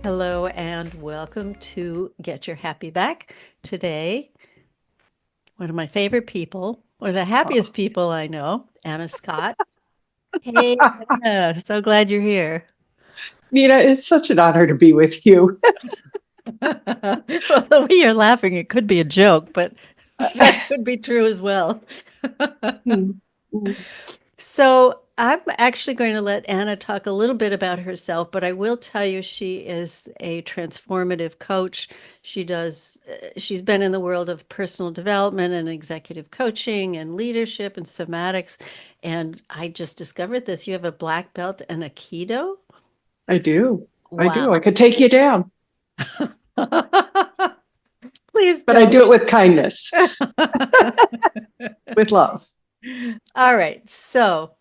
Hello and welcome to Get Your Happy Back. Today, one of my favorite people, one of the Oh, happiest people I know, Anna Scott. Hey, Anna, so glad you're here. Nina, it's such an honor to be with you. Well, the way you're laughing, it could be a joke, but that could be true as well. Hmm. Hmm. So I'm actually going to let Anna talk a little bit about herself, but I will tell you she is a transformative coach. She's been in the world of personal development and executive coaching and leadership and somatics. And I just discovered this. You have a black belt and a keto? I do. I do. I Wow. could take you down, Please but I do it don't. with kindness, with love. All right. So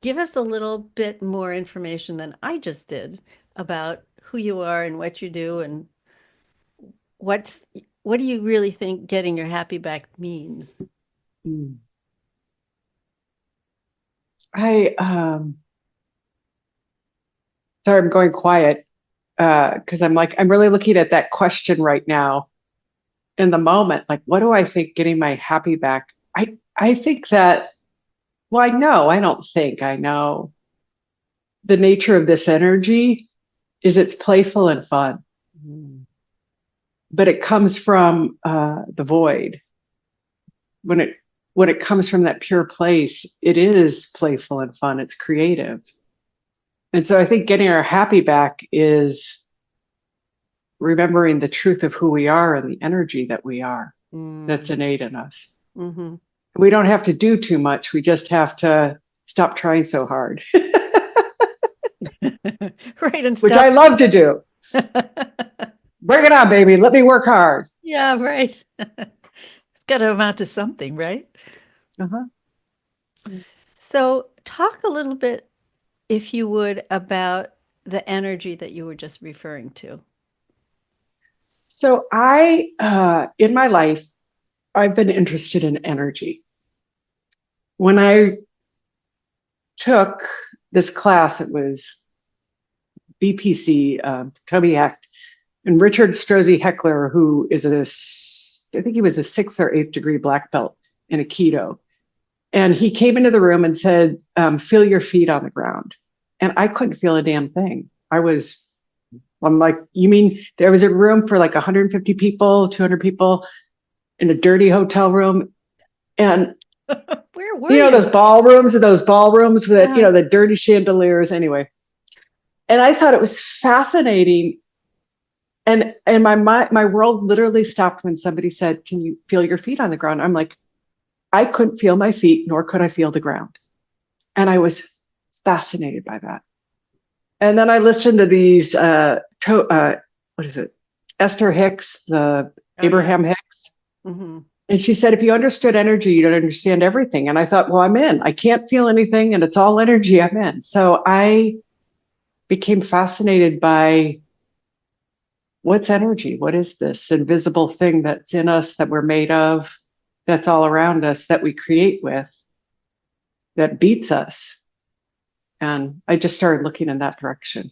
give us a little bit more information than I just did about who you are and what you do and what's what do you really think getting your happy back means? Hmm. I sorry, I'm going quiet because I'm really looking at that question right now in the moment. Like, what do I think getting my happy back? I think that well, I don't think I know the nature of this energy is it's playful and fun, Mm. but it comes from the void when it comes from that pure place, it is playful and fun. It's creative. And so I think getting our happy back is remembering the truth of who we are and the energy that we are that's Mm. innate in us. Hmm. We don't have to do too much. We just have to stop trying so hard, Right, and which stop. I love to do. Bring it on, baby. Let me work hard. Yeah, right. It's got to amount to something, right? Uh-huh. So talk a little bit, if you would, about the energy that you were just referring to. So in my life, I've been interested in energy. When I took this class, it was BPC, Toby Hecht, and Richard Strozzi Heckler, who is I think he was a sixth or eighth degree black belt in Aikido. And he came into the room and said, feel your feet on the ground. And I couldn't feel a damn thing. I'm like, you mean there was a room for like 150 people, 200 people in a dirty hotel room? And Where were those you? ballrooms with, Yeah. the dirty chandeliers anyway. And I thought it was fascinating. And my world literally stopped when somebody said, "Can you feel your feet on the ground?" I'm like, I couldn't feel my feet, nor could I feel the ground, and I was fascinated by that. And then I listened to these, what is it, Esther Hicks, the Oh, yeah. Abraham Hicks, Hmm. and she said, if you understood energy, you don't understand everything. And I thought, well, I'm in. I can't feel anything, and it's all energy. I'm in. So I became fascinated by what's energy? What is this invisible thing that's in us that we're made of, that's all around us, that we create with, that beats us? And I just started looking in that direction.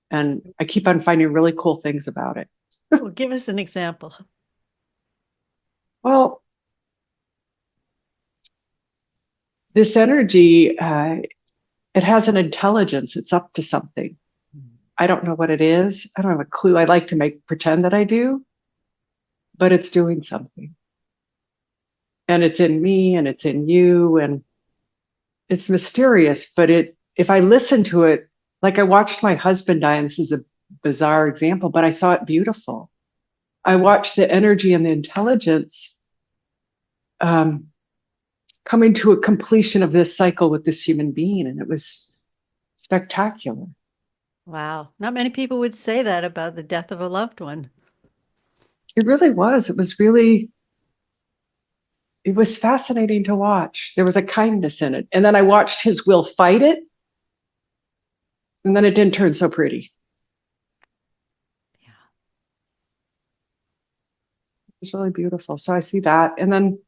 And I keep on finding really cool things about it. Well, give us an example. Well, this energy, it has an intelligence, it's up to something. I don't know what it is. I don't have a clue. I like to make pretend that I do, but it's doing something. And it's in me and it's in you. And it's mysterious, but if I listen to it, like I watched my husband die, and this is a bizarre example, but I saw it beautiful. I watched the energy and the intelligence um, coming to a completion of this cycle with this human being, and it was spectacular. Wow. Not many people would say that about the death of a loved one. It really was. It was fascinating to watch. There was a kindness in it, and then I watched his will fight it, and then it didn't turn so pretty. Yeah. It was really beautiful. So I see that, and then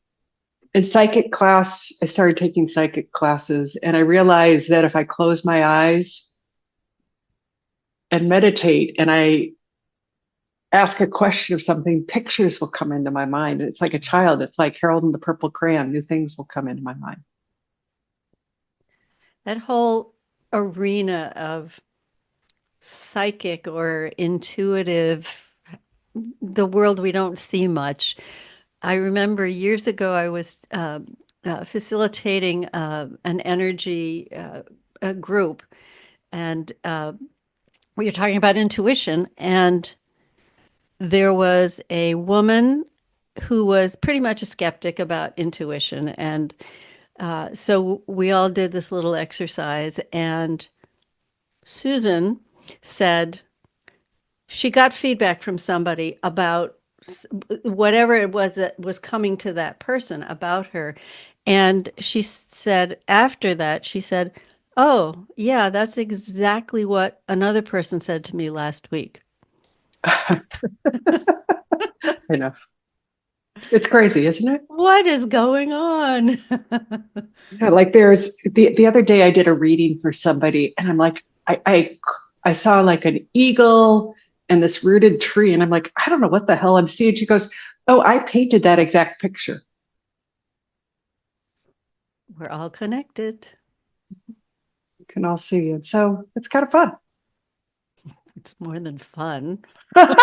in psychic class, I started taking psychic classes, and I realized that if I close my eyes and meditate, and I ask a question of something, pictures will come into my mind. It's like a child. It's like Harold and the Purple Crayon. New things will come into my mind. That whole arena of psychic or intuitive, the world we don't see much. I remember years ago I was facilitating an energy a group, and we were talking about intuition, and there was a woman who was pretty much a skeptic about intuition, and so we all did this little exercise, and Susan said she got feedback from somebody about whatever it was that was coming to that person about her. And she said, after that, she said, "Oh, yeah, that's exactly what another person said to me last week." I know. It's crazy, isn't it? What is going on? Yeah, like there's the other day I did a reading for somebody and I'm like, I saw like an eagle and this rooted tree, and I'm like, I don't know what the hell I'm seeing. She goes, "Oh, I painted that exact picture." We're all connected. You can all see it. So it's kind of fun. It's more than fun. It's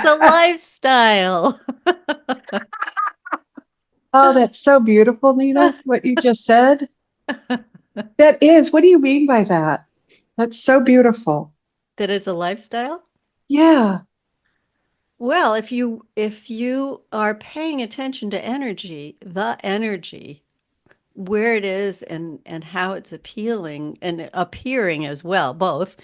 a lifestyle. Oh, that's so beautiful, Nina, what you just said. That is, what do you mean by that? That's so beautiful. That is a lifestyle? Yeah. Well, if you are paying attention to energy, the energy, where it is and how it's appealing and appearing as well, both,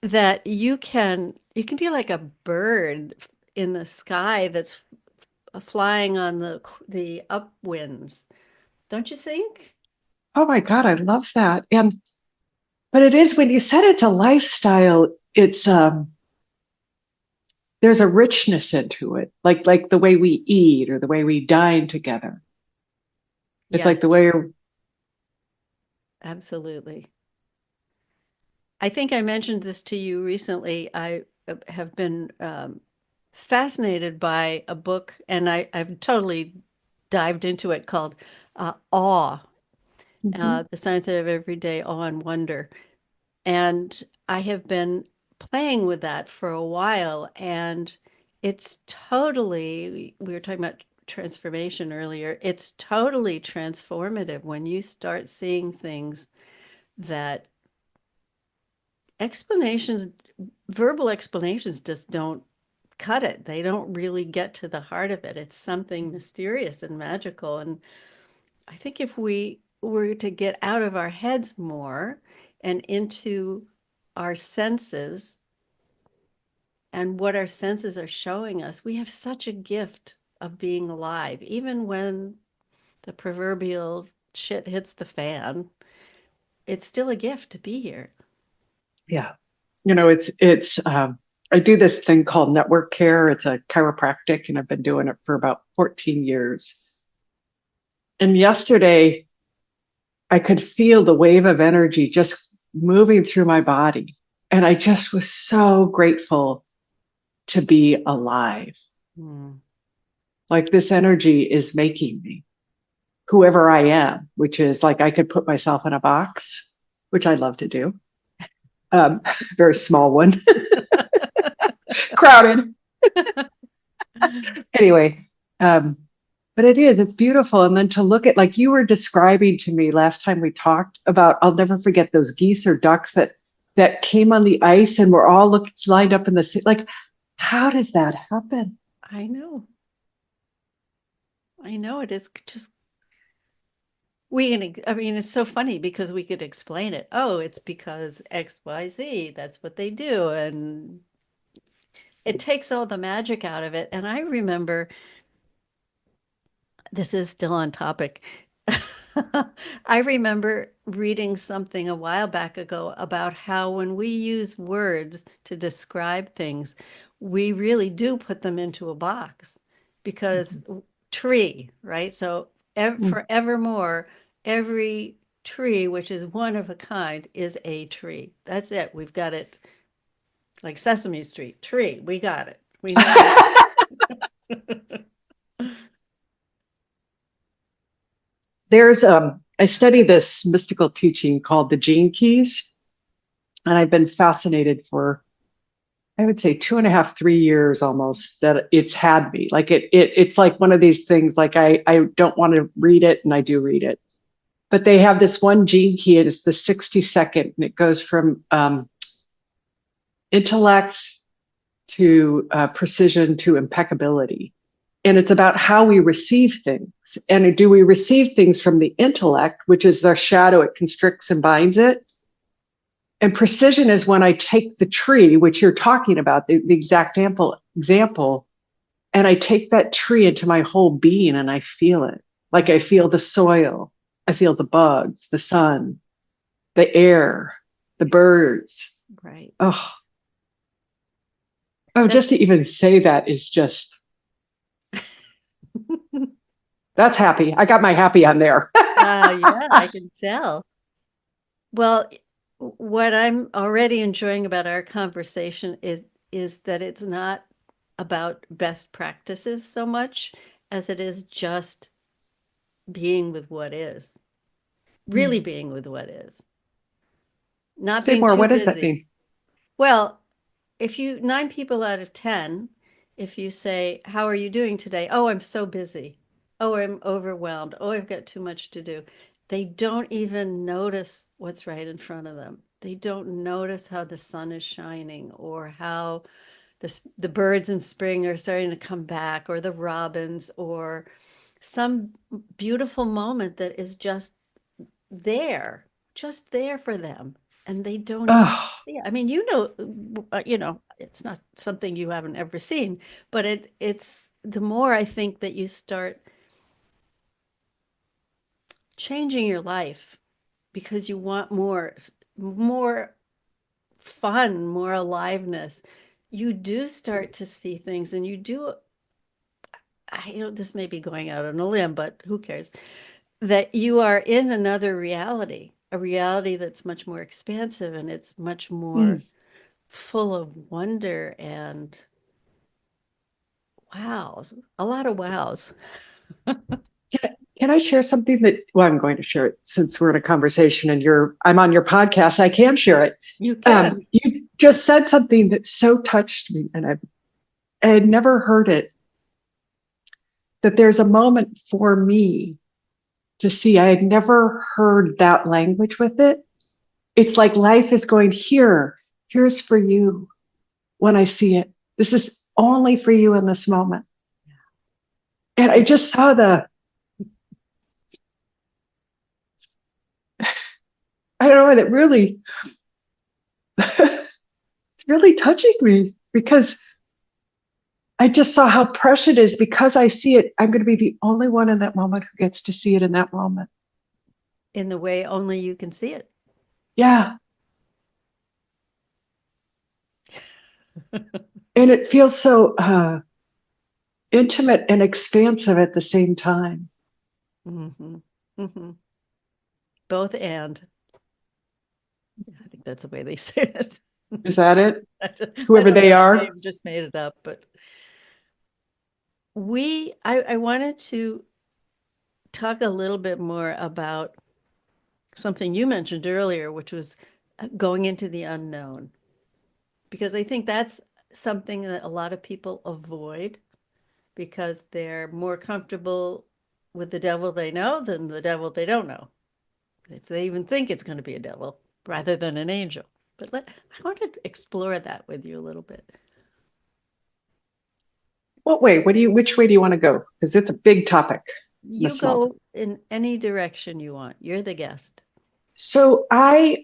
that you can be like a bird in the sky that's flying on the upwinds. Don't you think? Oh my God, I love that. And but it is when you said it's a lifestyle, it's there's a richness into it, like the way we eat or the way we dine together. It's like the Yes, way absolutely. I think I mentioned this to you recently. I have been fascinated by a book, and I've totally dived into it called Awe, Mhm. The Science of Everyday Awe and Wonder. And I have been playing with that for a while, and it's totally, we were talking about transformation earlier, it's totally transformative when you start seeing things that explanations, verbal explanations just don't cut it. They don't really get to the heart of it. It's something mysterious and magical. And I think if we were to get out of our heads more and into our senses and what our senses are showing us, we have such a gift of being alive, even when the proverbial shit hits the fan. It's still a gift to be here. Yeah. It's I do this thing called network care. It's a chiropractic, and I've been doing it for about 14 years. And yesterday I could feel the wave of energy just moving through my body. And I just was so grateful to be alive. Hmm. Like this energy is making me whoever I am, which is like I could put myself in a box, which I love to do. Um, very small one, crowded. Anyway, um, but it's beautiful. And then to look at, like you were describing to me last time we talked about, I'll never forget those geese or ducks that came on the ice and were all lined up in the sea. Like, how does that happen? I know. I know it is just I mean, it's so funny because we could explain it. Oh, it's because XYZ, that's what they do. And it takes all the magic out of it. And I remember, this is still on topic. I remember reading something a while back ago about how when we use words to describe things, we really do put them into a box because tree, right? So Mhm. forevermore, every tree, which is one of a kind, is a tree. That's it. We've got it Like Sesame Street, tree. We got it. We know. There's I study this mystical teaching called the Gene Keys, and I've been fascinated for, I would say, 2.5, 3 years almost, that it's had me. Like it's like one of these things, like I don't want to read it, and I do read it. But they have this one gene key, and it's the 60-second, and it goes from intellect to precision to impeccability. And it's about how we receive things. And do we receive things from the intellect, which is the shadow, it constricts and binds it? And precision is when I take the tree, which you're talking about, the exact example, and I take that tree into my whole being and I feel it. Like I feel the soil, I feel the bugs, the sun, the air, the birds. Right. Oh, oh, That's just to even say that is just, that's happy. I got my happy on there. yeah, I can tell. Well, what I'm already enjoying about our conversation is that it's not about best practices so much as it is just being with what is, really being with what is, not Say being more. too What does that busy. mean? Well, if you 9 people out of 10, if you say, "How are you doing today?" "Oh, I'm so busy." "Oh, I'm overwhelmed." "Oh, I've got too much to do." They don't even notice what's right in front of them. They don't notice how the sun is shining or how the birds in spring are starting to come back or the robins or some beautiful moment that is just there for them, and they don't even Oh, see it. I mean, it's not something you haven't ever seen, but it's the more I think that you start changing your life because you want more fun, more aliveness, you do start to see things, and you do. This may be going out on a limb, but who cares? That you are in another reality, a reality that's much more expansive and it's much more mm. full of wonder and wows, a lot of wows. Can I share something that, well, I'm going to share it since we're in a conversation and I'm on your podcast. I can share it. You can. You just said something that so touched me, and I had never heard it. That there's a moment for me to see. I had never heard that language with it. It's like life is going here. Here's for you when I see it. This is only for you in this moment. And I just saw I don't know, that really, it's really touching me because I just saw how precious it is. Because I see it, I'm going to be the only one in that moment who gets to see it in that moment. In the way only you can see it. Yeah. And it feels so intimate and expansive at the same time. Mm-hmm. Mm-hmm. Both and. I think that's the way they say it. Is that it? I Whoever don't they know. I may are. have just made it up, but I wanted to talk a little bit more about something you mentioned earlier, which was going into the unknown, because I think that's something that a lot of people avoid because they're more comfortable with the devil they know than the devil they don't know. If they even think it's going to be a devil rather than an angel. But I want to explore that with you a little bit. What way? Which way do you want to go? Because it's a big topic, You Miss Small. go in any direction you want. You're the guest. So I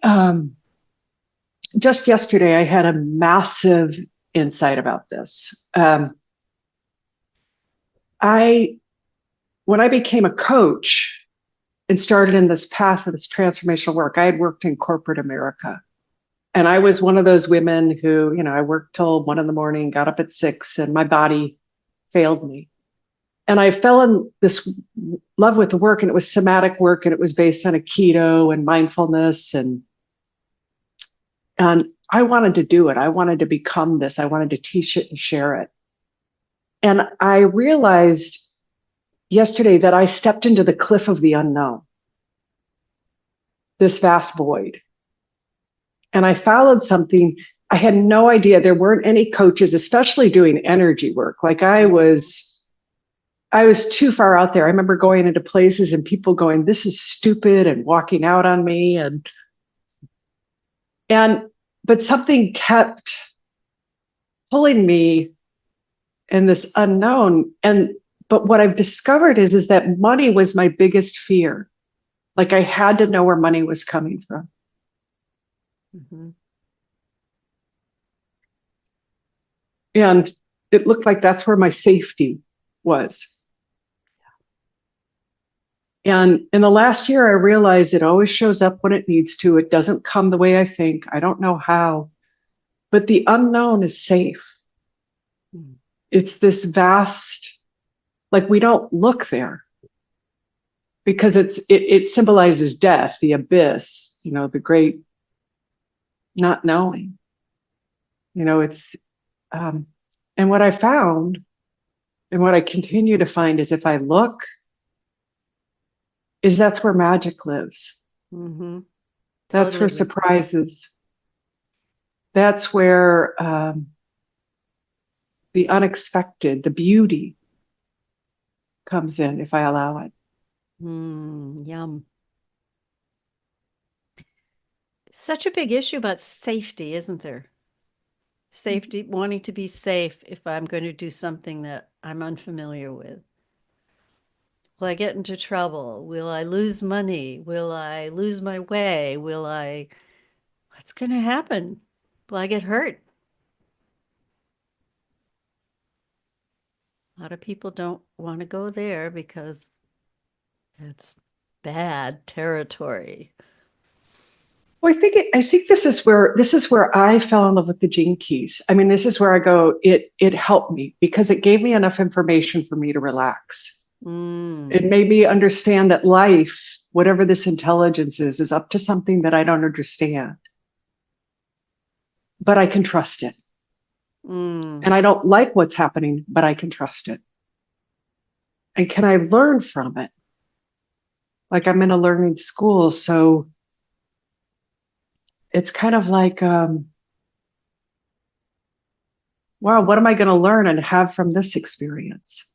just yesterday I had a massive insight about this. I When I became a coach and started in this path of this transformational work, I had worked in corporate America. And I was one of those women who, I worked till 1 a.m, got up at 6, and my body failed me. And I fell in this love with the work, and it was somatic work, and it was based on a keto and mindfulness. And I wanted to do it. I wanted to become this. I wanted to teach it and share it. And I realized yesterday that I stepped into the cliff of the unknown, this vast void. And I followed something. I had no idea. There weren't any coaches, especially doing energy work. Like I was too far out there. I remember going into places and people going, "This is stupid," and walking out on me. But something kept pulling me in this unknown. But what I've discovered is that money was my biggest fear. Like I had to know where money was coming from. Mm-hmm. And it looked like that's where my safety was. And in the last year, I realized it always shows up when it needs to. It doesn't come the way I think. I don't know how, but the unknown is safe. Mm-hmm. It's this vast, like we don't look there because it symbolizes death, the abyss, the great not knowing. It's and what I found and what I continue to find is if I look, is that's where magic lives. Mm-hmm. That's where Totally. surprises. That's where the unexpected, the beauty comes in if I allow it. Yum. Such a big issue about safety, isn't there? Safety, wanting to be safe if I'm going to do something that I'm unfamiliar with. Will I get into trouble? Will I lose money? Will I lose my way? What's going to happen? Will I get hurt? A lot of people don't want to go there because it's bad territory. Well, I think this is where I fell in love with the Gene Keys. I mean, this is where I go. It helped me because it gave me enough information for me to relax. Mm, It made me understand that life, whatever this intelligence is up to something that I don't understand, but I can trust it. mm, And I don't like what's happening, but I can trust it. And can I learn from it? Like I'm in a learning school, so it's kind of like, wow, what am I going to learn and have from this experience?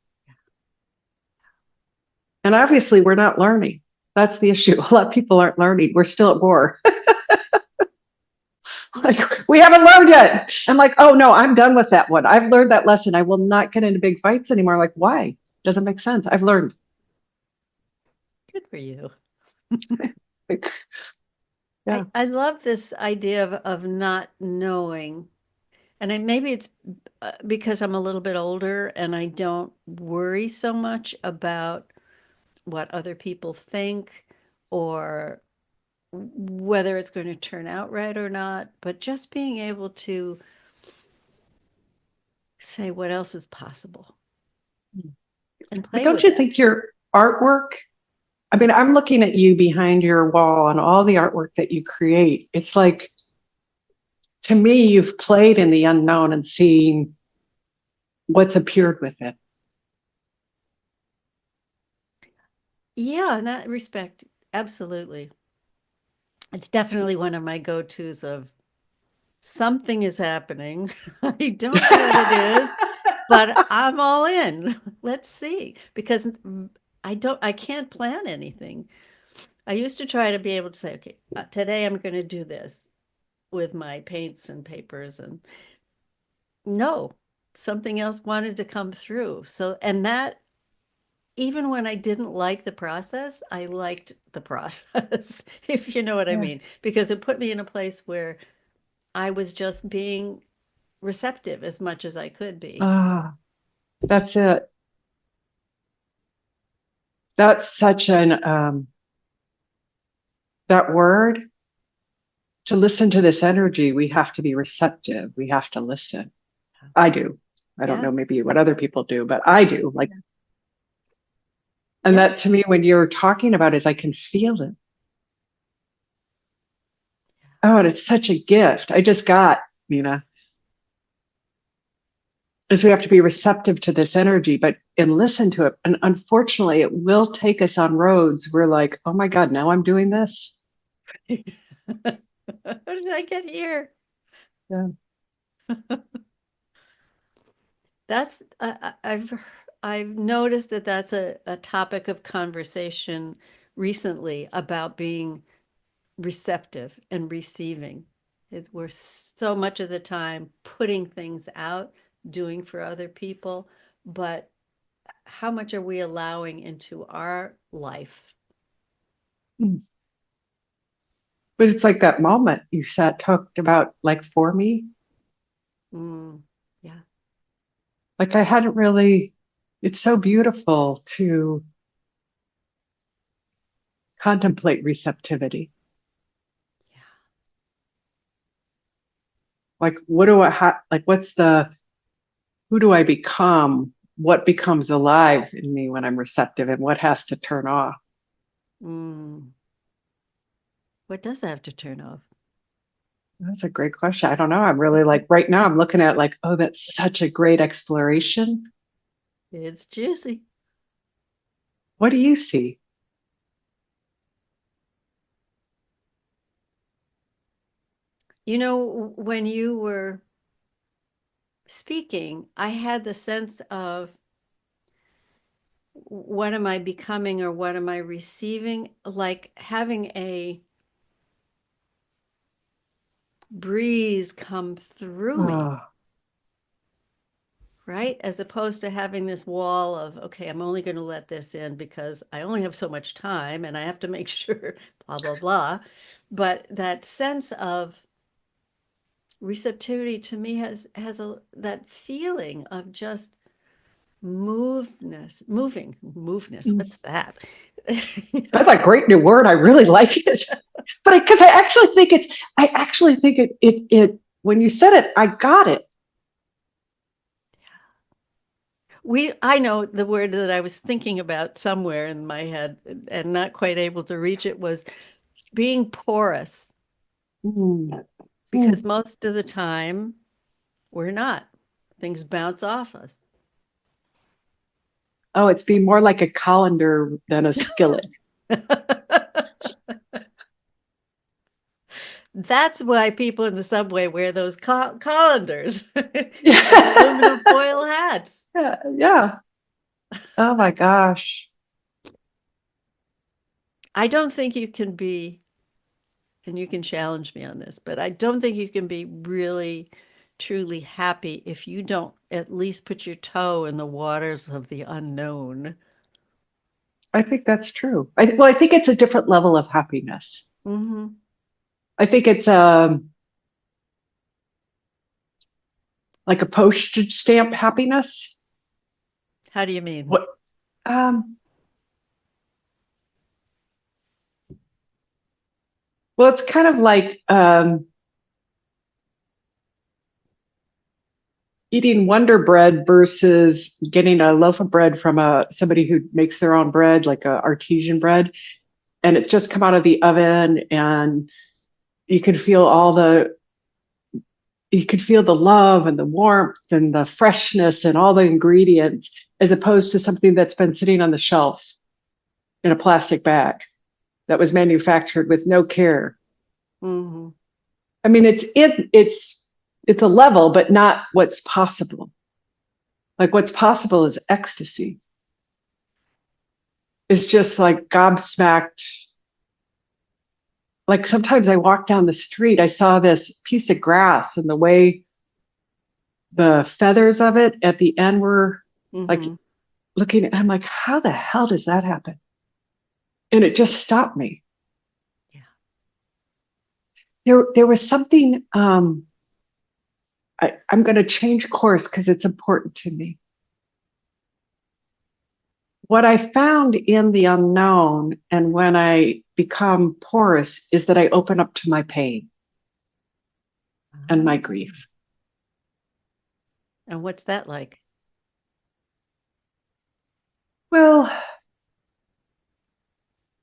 And obviously, we're not learning. That's the issue. A lot of people aren't learning. We're still at war. Like, we haven't learned yet. I'm like, oh no, I'm done with that one. I've learned that lesson. I will not get into big fights anymore. Like, why? Doesn't make sense. I've learned. good for you. Like, yeah. I love this idea of not knowing. And maybe it's because I'm a little bit older and I don't worry so much about what other people think or whether it's going to turn out right or not, but just being able to say what else is possible and But play don't with you that. think your artwork? I mean, I'm looking at you behind your wall and all the artwork that you create. It's like, to me, you've played in the unknown and seen what's appeared with it. Yeah, in that respect, absolutely. It's definitely one of my go-tos of something is happening. I don't know what it is, but I'm all in. Let's see. Because I can't plan anything. I used to try to be able to say, okay, today I'm going to do this with my paints and papers and no, something else wanted to come through. So, and that even when I didn't like the process, I liked the process, if you know what I Yeah. mean, because it put me in a place where I was just being receptive as much as I could be. Ah, that's it. That's such that word, to listen to this energy, we have to be receptive. We have to listen. I do. I don't Yeah. know maybe what other people do, but I do. Like, and Yeah. that to me, when you're talking about it, I can feel it. Oh, and it's such a gift. I just got, Nina, is we have to be receptive to this energy, but and listen to it. And unfortunately, it will take us on roads. We're like, oh my God, now I'm doing this. How did I get here? Yeah. That's I've noticed that that's a topic of conversation recently about being receptive and receiving. Is we're so much of the time putting things out, doing for other people, but how much are we allowing into our life? Mm. But it's like that moment you sat talked about, like for me, Mm, yeah. like I hadn't really, it's so beautiful to contemplate receptivity. Yeah. Like, what do like, who do I become? What becomes alive in me when I'm receptive and what has to turn off? Mm. What does that have to turn off? That's a great question. I don't know. I'm really like right now, I'm looking at like, oh, that's such a great exploration. It's juicy. What do you see? You know, when you were speaking, I had the sense of what am I becoming or what am I receiving? Like having a breeze come through me, Oh, right? As opposed to having this wall of, okay, I'm only going to let this in because I only have so much time and I have to make sure, blah, blah, blah. But that sense of receptivity to me has a that feeling of just moveness. mm. What's that? You know? That's a great new word. I really like it. But because I actually think when you said it, I got it. I know the word that I was thinking about somewhere in my head and not quite able to reach it was being porous, Mm. because Mm. most of the time we're not. Things bounce off us. Oh, it's being more like a colander than a skillet. That's why people in the subway wear those colanders, those Yeah. aluminum foil hats. Yeah. Yeah. Oh my gosh. I don't think you can be, and you can challenge me on this, but I don't think you can be really truly happy if you don't at least put your toe in the waters of the unknown. I think that's true. Well, I think it's a different level of happiness. Hmm. I think it's like a postage stamp happiness. How do you mean? What? Um, well, it's kind of like eating Wonder Bread versus getting a loaf of bread from somebody who makes their own bread, like a artesian bread, and it's just come out of the oven, and you can feel the love and the warmth and the freshness and all the ingredients, as opposed to something that's been sitting on the shelf in a plastic bag that was manufactured with no care. Hmm. I mean, it's a level, but not what's possible. Like what's possible is ecstasy. It's just like gobsmacked. Like sometimes I walk down the street, I saw this piece of grass and the way the feathers of it at the end were like Hmm. looking at, I'm like, how the hell does that happen? And it just stopped me. Yeah. There was something, I'm going to change course because it's important to me. What I found in the unknown and when I become porous is that I open up to my pain and my Ah. grief. And what's that like? Well,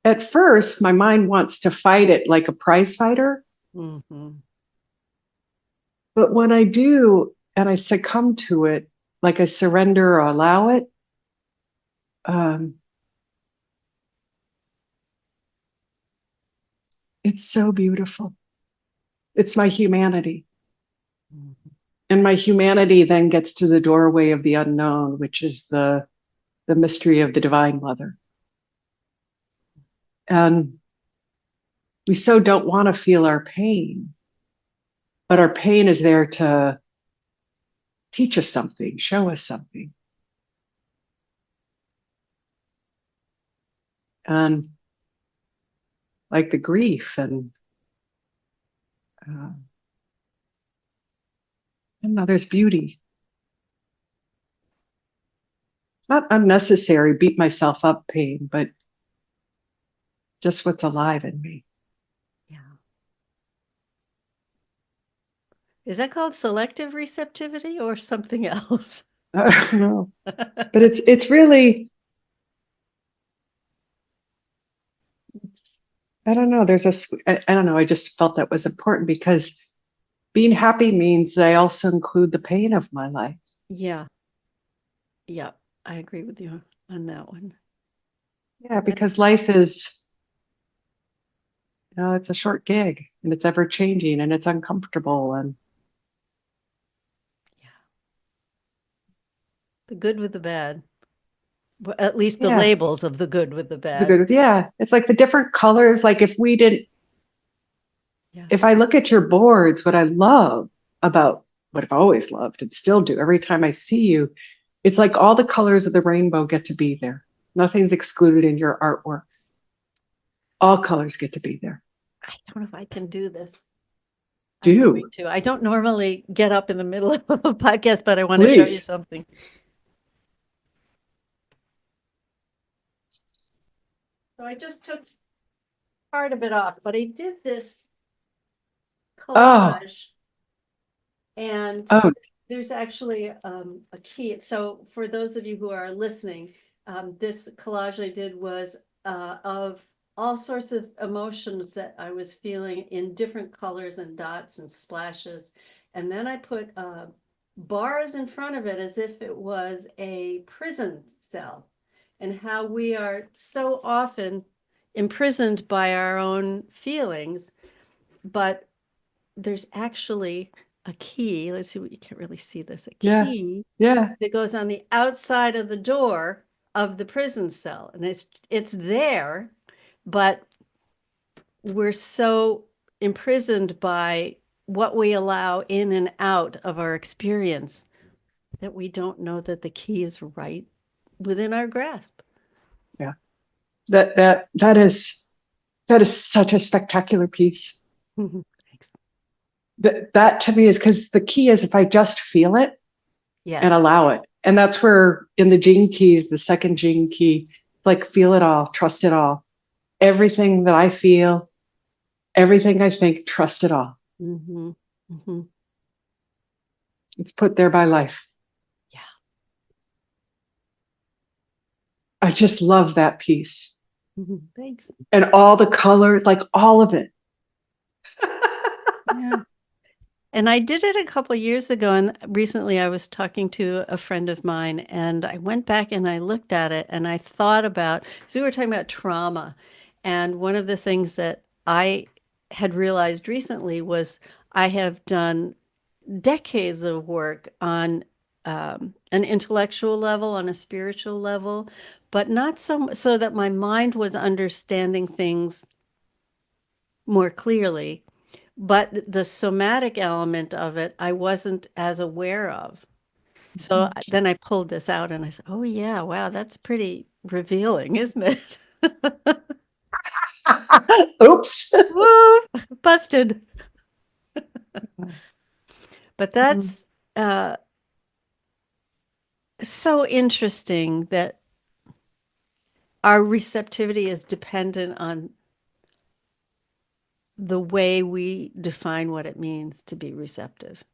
at first, my mind wants to fight it like a prize fighter. Mm-hmm. But when I do, and I succumb to it, like I surrender or allow it, um, it's so beautiful. It's my humanity. Mm-hmm. And my humanity then gets to the doorway of the unknown, which is the mystery of the Divine Mother. And we so don't want to feel our pain, but our pain is there to teach us something, show us something. And like the grief uh, and there's beauty. Not unnecessary, beat myself up pain, but just what's alive in me. Yeah. Is that called selective receptivity or something else? I don't know. But it's really, I don't know. I don't know. I just felt that was important because being happy means that I also include the pain of my life. Yeah. Yeah. I agree with you on that one. Yeah, because life is, it's a short gig and it's ever changing and it's uncomfortable and Yeah. The good with the bad. Well, at least the yeah, labels of the good with the the bad. good. Yeah, it's like the different colors. Like Yeah. if I look at your boards, what I love about what I've always loved and still do every time I see you, it's like all the colors of the rainbow get to be there. Nothing's excluded in your artwork. All colors get to be there. I don't know if I can do this. I'm going Do to. I don't normally get up in the middle of a podcast, but I want to show you please. something. So I just took part of it off, but I did this Oh, collage and oh, there's actually a key. So for those of you who are listening, this collage I did was of all sorts of emotions that I was feeling in different colors and dots and splashes. And then I put bars in front of it as if it was a prison cell, and how we are so often imprisoned by our own feelings, but there's actually a key. Let's see what you can't really see this. A yeah, key yeah, that goes on the outside of the door of the prison cell. And it's there, but we're so imprisoned by what we allow in and out of our experience that we don't know that the key is right within our grasp. yeah. That is such a spectacular piece. Thanks. That to me is because the key is if I just feel it and Yes. allow it. And that's where in the gene keys, the second gene key, like feel it all, trust it all. Everything that I feel, everything I think, trust it all. Mm-hmm. Mm-hmm. It's put there by life. Yeah. I just love that piece. Mm-hmm. Thanks. And all the colors, like all of it. Yeah. And I did it a couple years ago, and recently I was talking to a friend of mine, and I went back and I looked at it and I thought about, so we were talking about trauma. And one of the things that I had realized recently was I have done decades of work on an intellectual level, on a spiritual level, but not so that my mind was understanding things more clearly, but the somatic element of it, I wasn't as aware of. So then I pulled this out and I said, oh, yeah, wow, that's pretty revealing, isn't it? Oops. Woo, busted. But that's uh, so interesting that our receptivity is dependent on the way we define what it means to be receptive,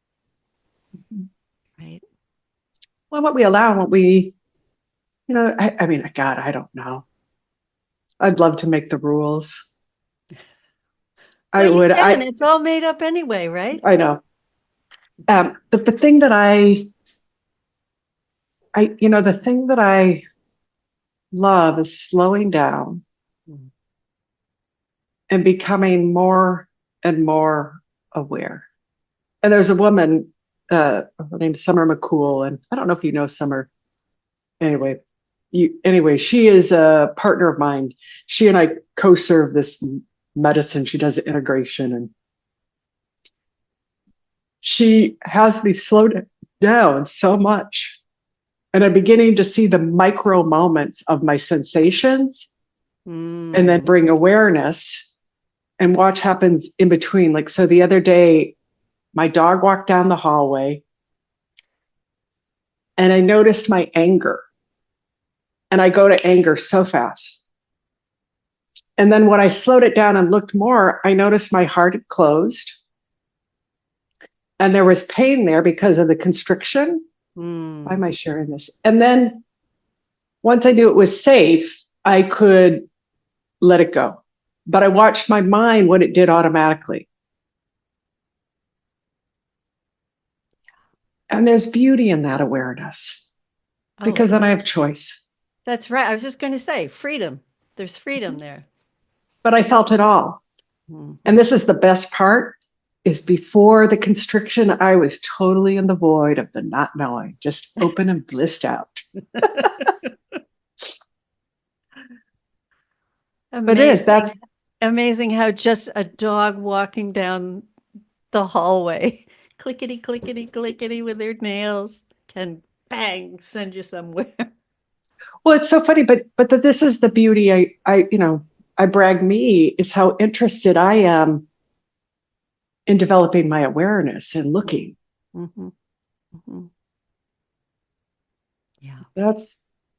right? Well, what we allow, what we, I mean, God, I don't know. I'd love to make the rules. I Well, you would, can. It's all made up anyway, right? I know. The thing that the thing that I love is slowing down Mm. and becoming more and more aware. And there's a woman, her name's Summer McCool, and I don't know if you know Summer. Anyway, she is a partner of mine. She and I co-serve this medicine. She does integration, and she has me slow down so much. And I'm beginning to see the micro moments of my sensations and then Mm. bring awareness and watch happens in between. Like, so the other day, my dog walked down the hallway and I noticed my anger. And I go to anger so fast. And then when I slowed it down and looked more, I noticed my heart had closed and there was pain there because of the constriction. Why Mm. am I sharing this? And then once I knew it was safe, I could let it go. But I watched my mind what it did automatically. And there's beauty in that awareness Oh, because then I have choice. that's right. I was just going to say freedom. There's freedom there. But I felt it all. And Mhm. this is the best part is before the constriction, I was totally in the void of the not knowing, just open and blissed out. But it is, Amazing. Amazing how just a dog walking down the hallway, clickety, clickety, clickety with their nails, can bang send you somewhere. well, it's so funny, but this is the beauty. I brag me is how interested I am in developing my awareness and looking. Mm-hmm. Mm-hmm. Yeah.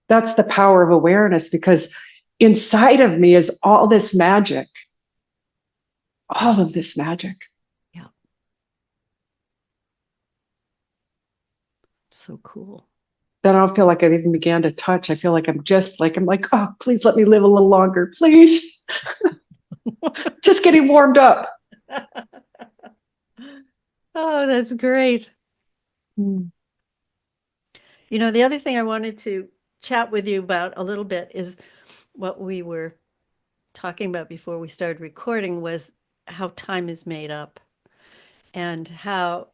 That's the power of awareness because inside of me is all of this magic. Yeah. So cool. Then I don't feel like I've even began to touch. I feel like I'm like, oh, please let me live a little longer, please. Just getting warmed up. Oh, that's great. Mm. The other thing I wanted to chat with you about a little bit is what we were talking about before we started recording was how time is made up and how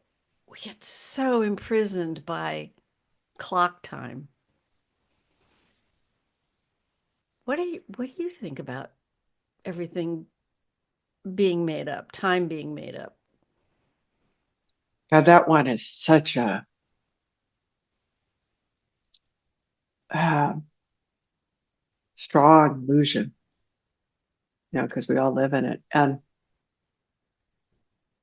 we get so imprisoned by clock time. What do you think about everything being made up, time being made up? God, that one is such a uh, strong illusion, because we all live in it. And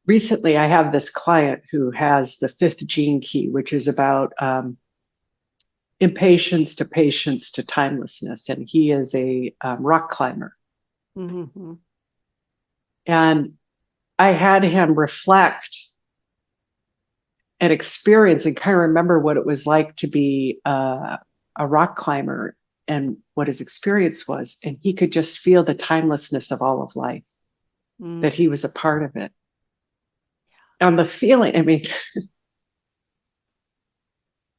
recently, I have this client who has the fifth gene key, which is about impatience to patience to timelessness. And he is a rock climber. Mm-hmm. And I had him reflect and experience and kind of remember what it was like to be a rock climber and what his experience was. And he could just feel the timelessness of all of life, that Mm. he was a part of it. And the feeling, I mean,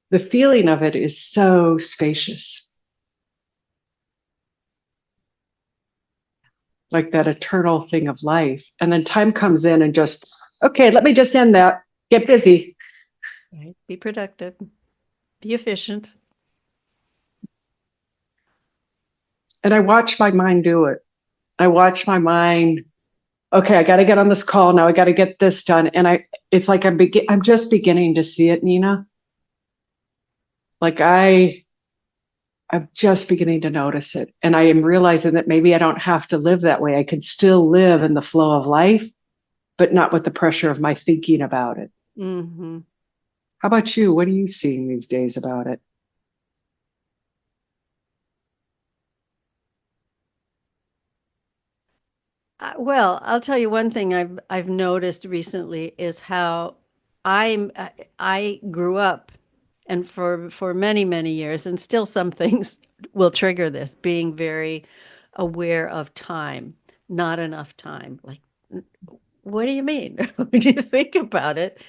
the feeling of it is so spacious, like that eternal thing of life. And then time comes in and just, okay, let me just end that, get busy. Right. Be productive, be efficient. And I watch my mind do it. I watch my mind, okay, I got to get on this call now. I got to get this done. And it's like I'm just beginning to see it, Nina. Like I'm just beginning to notice it. And I am realizing that maybe I don't have to live that way. I can still live in the flow of life, but not with the pressure of my thinking about it. Mm-hmm. How about you? What are you seeing these days about it? Well, I'll tell you one thing I've noticed recently is how I grew up, and for many years, and still some things will trigger this, being very aware of time, not enough time, like What do you mean? When you think about it,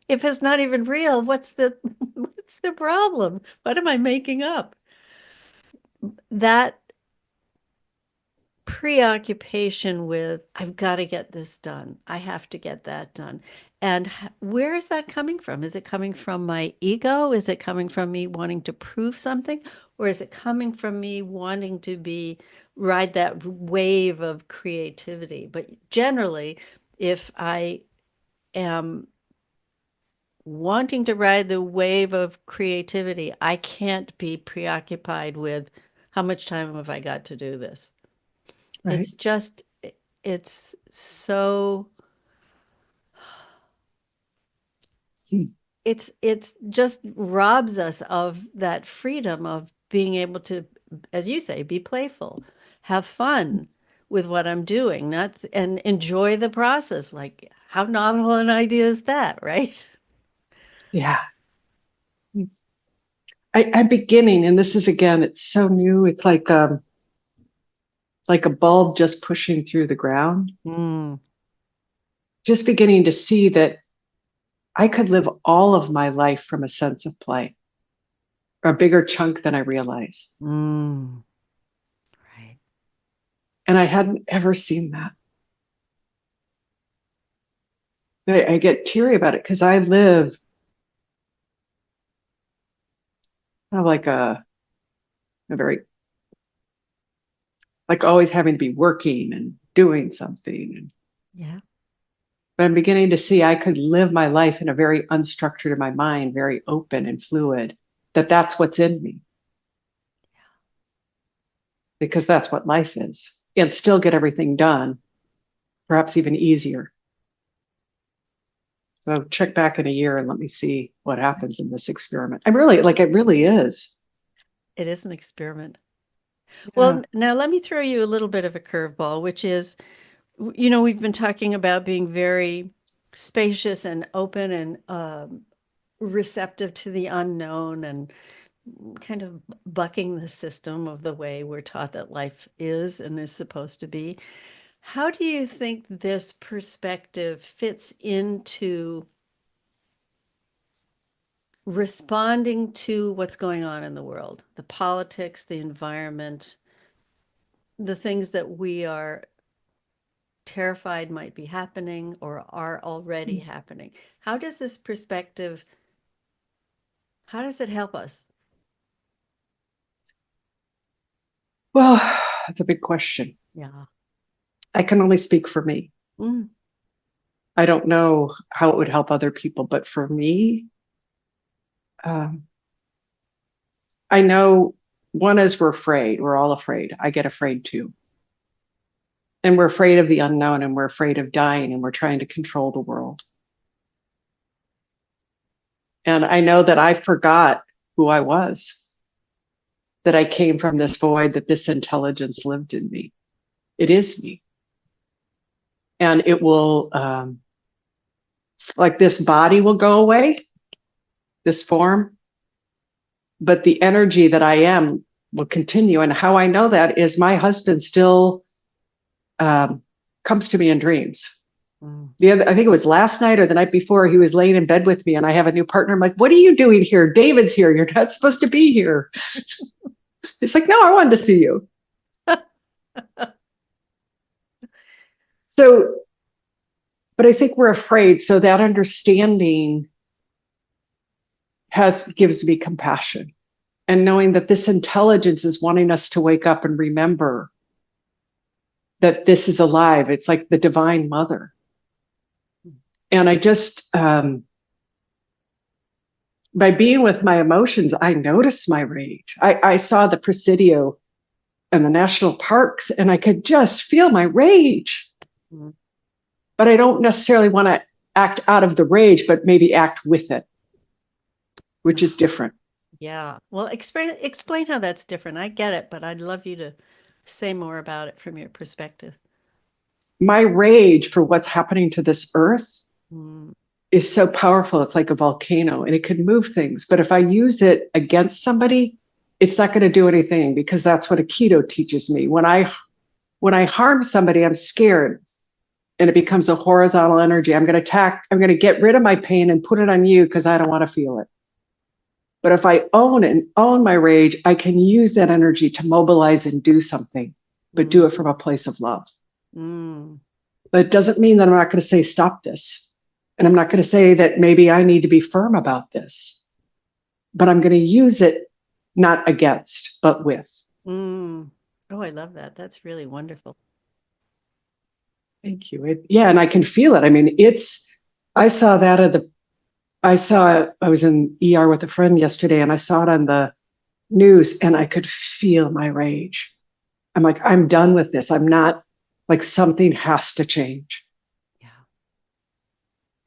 if it's not even real, what's the problem? What am I making up? That preoccupation with, I've got to get this done. I have to get that done. And where is that coming from? Is it coming from my ego? Is it coming from me wanting to prove something? Or is it coming from me wanting to ride that wave of creativity? But generally, if I am wanting to ride the wave of creativity, I can't be preoccupied with how much time have I got to do this. Right. It's just, it's so, Hmm. it's just robs us of that freedom of being able to, as you say, be playful, have fun with what I'm doing, not and enjoy the process. Like, how novel an idea is that, right? Yeah. I'm beginning, and this is again, it's so new. It's like a bulb just pushing through the ground, Mm, just beginning to see that I could live all of my life from a sense of play, or a bigger chunk than I realize. mm, right. And I hadn't ever seen that. I get teary about it because I live kind of like a very, like always having to be working and doing something. Yeah. But I'm beginning to see I could live my life in a very unstructured in my mind, very open and fluid, that that's what's in me, because that's what life is, and still get everything done, perhaps even easier. So check back in a year and let me see what happens in this experiment. I'm really like, it really is. It is an experiment. Yeah. Well, now let me throw you a little bit of a curveball, which is, we've been talking about being very spacious and open and receptive to the unknown and kind of bucking the system of the way we're taught that life is and is supposed to be. How do you think this perspective fits into responding to what's going on in the world, the politics, the environment, the things that we are terrified might be happening or are already happening? How does this perspective, how does it help us? Well, that's a big question. Yeah. I can only speak for me. Mm, I don't know how it would help other people, but for me, um, I know one is we're afraid. We're all afraid. I get afraid too. And we're afraid of the unknown, and we're afraid of dying, and we're trying to control the world. And I know that I forgot who I was, that I came from this void, that this intelligence lived in me. It is me. And it will, like this body will go away, this form, but the energy that I am will continue. And how I know that is my husband still comes to me in dreams. mm. I think it was last night or the night before, he was laying in bed with me, and I have a new partner. I'm like, what are you doing here? David's here. You're not supposed to be here. He's like, no, I wanted to see you. So, but I think we're afraid. So that understanding gives me compassion, and knowing that this intelligence is wanting us to wake up and remember that this is alive. It's like the divine mother. And I just, by being with my emotions, I noticed my rage. I saw the Presidio and the national parks, and I could just feel my rage. Mm. But I don't necessarily want to act out of the rage, but maybe act with it, which is different. Yeah. Well, explain how that's different. I get it, but I'd love you to say more about it from your perspective. My rage for what's happening to this earth Mm, is so powerful. It's like a volcano, and it can move things. But if I use it against somebody, it's not going to do anything, because that's what Aikido teaches me. When I harm somebody, I'm scared. and it becomes a horizontal energy. I'm going to get rid of my pain and put it on you because I don't want to feel it. But if I own it and own my rage, I can use that energy to mobilize and do something, but do it from a place of love. Mm. But it doesn't mean that I'm not going to say, stop this. And I'm not going to say that maybe I need to be firm about this, but I'm going to use it not against, but with. Mm. Oh, I love that. That's really wonderful. Thank you. Yeah, and I can feel it. I mean, I saw that I was in ER with a friend yesterday and I saw it on the news and I could feel my rage. I'm like, I'm done with this. I'm not like something has to change. Yeah.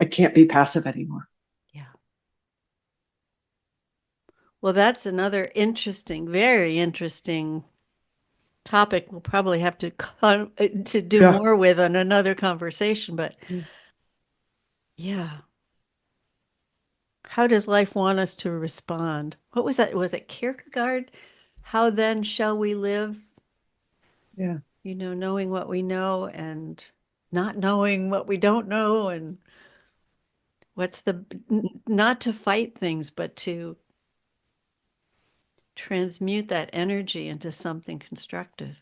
I can't be passive anymore. Yeah. Well, that's another interesting, very interesting topic we'll probably have to do Yeah. more with on another conversation, but yeah. How does life want us to respond? What was that? Was it Kierkegaard? How then shall we live? Yeah. Knowing what we know and not knowing what we don't know, and what's not to fight things, but to transmute that energy into something constructive.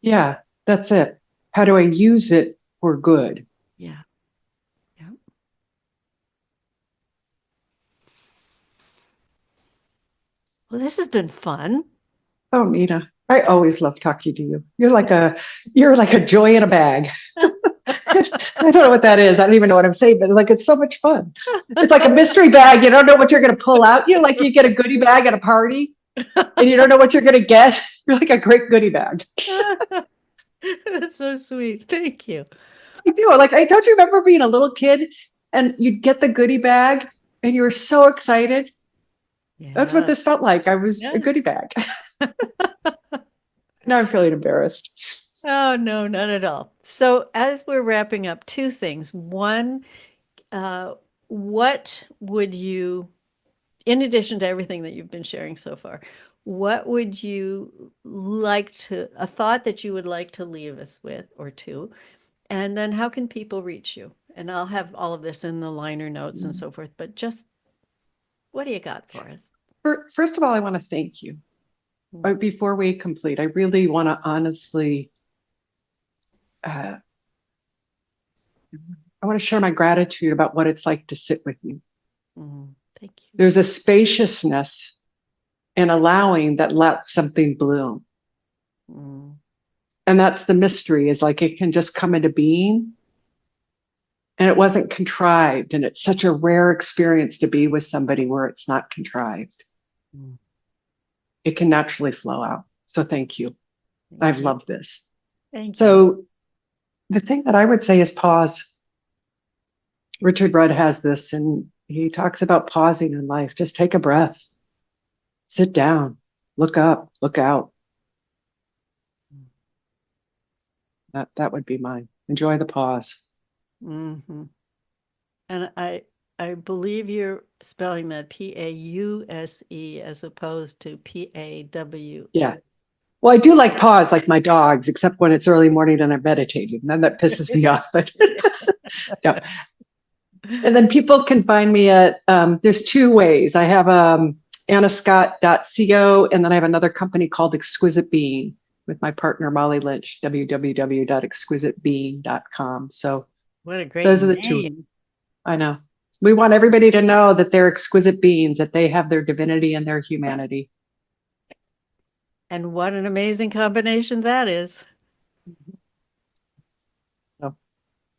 Yeah. That's it. How do I use it for good? Yeah. Yeah. Well, this has been fun. Oh, Nina, I always love talking to you. You're like a joy in a bag. I don't know what that is. I don't even know what I'm saying, but like it's so much fun. It's like a mystery bag. You don't know what you're going to pull out. Like you get a goodie bag at a party and you don't know what you're going to get. You're like a great goodie bag. That's so sweet. Thank you. I do. Like I don't you remember being a little kid and you'd get the goodie bag and you were so excited. That's what Yeah. this felt like. I was a Yeah. goodie bag. Now I'm feeling embarrassed. Oh, no, not at all. So, as we're wrapping up, two things. One, uh, what would you, in addition to everything that you've been sharing so far, what would you like a thought that you would like to leave us with, or two? And then how can people reach you? And I'll have all of this in the liner notes and so forth, but just what do you got for us? First of all, I want to thank you. Before we complete, I really want to honestly, uh, I want to share my gratitude about what it's like to sit with you. Thank you. There's a spaciousness in allowing that lets something bloom. And that's the mystery, is like it can just come into being and it wasn't contrived. And it's such a rare experience to be with somebody where it's not contrived. It can naturally flow out. So thank you. I've loved this. Thank you. So the thing that I would say is pause. Richard Rudd has this, and he talks about pausing in life. Just take a breath, sit down, look up, look out. That would be mine. Enjoy the pause. And I believe you're spelling that Pause as opposed to PAW. Yeah. Well, I do like pause, like my dogs, except when it's early morning and I'm meditating. Then that pisses me off. But yeah. And then people can find me at, there's two ways. I have annascott.co, and then I have another company called Exquisite Being with my partner, Molly Lynch, www.exquisitebeing.com. So What a great those are the two. name. I know. We want everybody to know that they're exquisite beings, that they have their divinity and their humanity. And what an amazing combination that is. So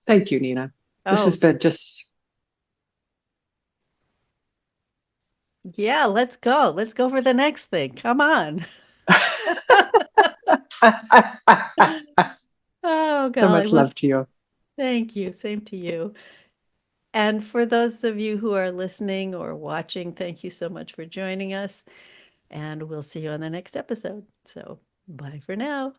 thank you, Nina. This Oh, has been just yeah, let's go. Let's go for the next thing. Come on. Oh, so golly. much Well, love to you. thank you. Same to you. And for those of you who are listening or watching, thank you so much for joining us. And we'll see you on the next episode. So bye for now.